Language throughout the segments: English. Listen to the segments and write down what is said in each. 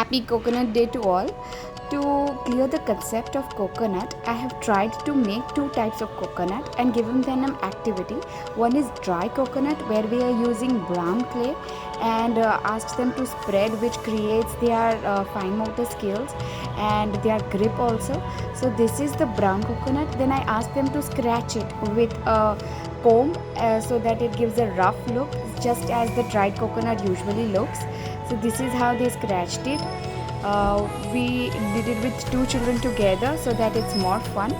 Happy Coconut Day to all. To clear the concept of coconut, I have tried to make two types of coconut and given them an activity. One is dry coconut, where we are using brown clay and asked them to spread, which creates their fine motor skills and their grip also. So this is the brown coconut. Then I asked them to scratch it with a comb so that it gives a rough look, just as the dried coconut usually looks. So this is how they scratched it. We did it with two children together so that it's more fun,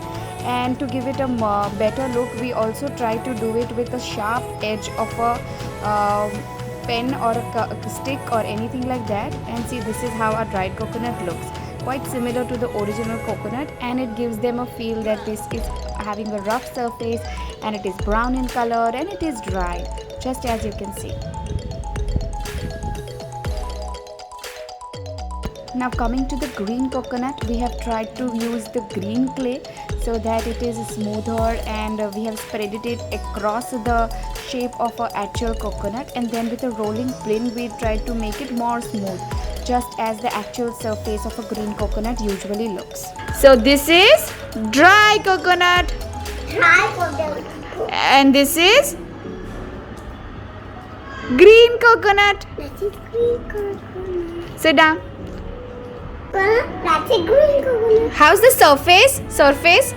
and to give it a better look, we also try to do it with a sharp edge of a pen or a stick or anything like that. And see, this is how our dried coconut looks, quite similar to the original coconut, and it gives them a feel that this is having a rough surface and it is brown in color and it is dry, just as you can see. Now coming to the green coconut, we have tried to use the green clay so that it is smoother, and we have spreaded it across the shape of an actual coconut, and then with a rolling pin we tried to make it more smooth, just as the actual surface of a green coconut usually looks. So this is dry coconut. Dry coconut. And this is green coconut. That is green coconut. Sit down. That's a green coconut. How's the surface? Surface?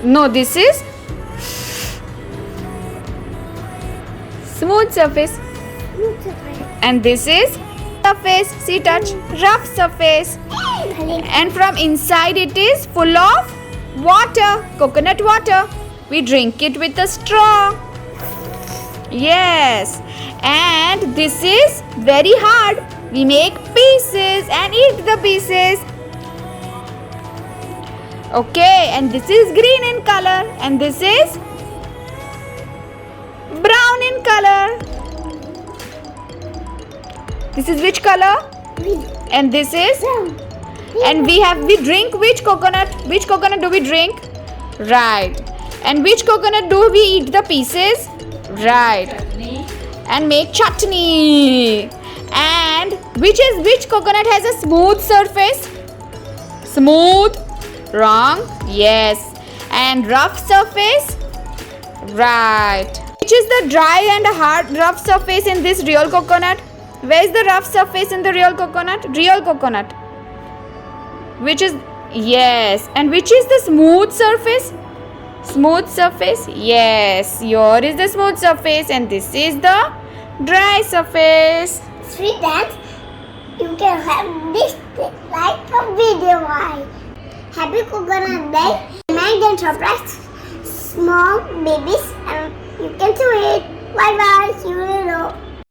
No, this is smooth surface. And this is surface. See, touch. Rough surface. And from inside it is full of water. Coconut water. We drink it with a straw. Yes. And this is very hard. We make pieces and eat the pieces. Okay, and this is green in color, and this is brown in color. This is which color? Green. And this is Brown. and we drink which coconut? Which coconut do we drink? Right. And which coconut do we eat the pieces? Right. And make chutney. And which coconut has a smooth surface? Smooth? Wrong. Yes. And rough surface? Right. Which is the dry and hard rough surface in this real coconut? Where is the rough surface in the real coconut? Real coconut. Which is, yes. And which is the smooth surface? Smooth surface? Yes. Here is the smooth surface and this is the dry surface. Sweet that you can have this like a video. Why? Happy Coconut Day. Make them surprise small babies and you can do it. Bye bye. See you later.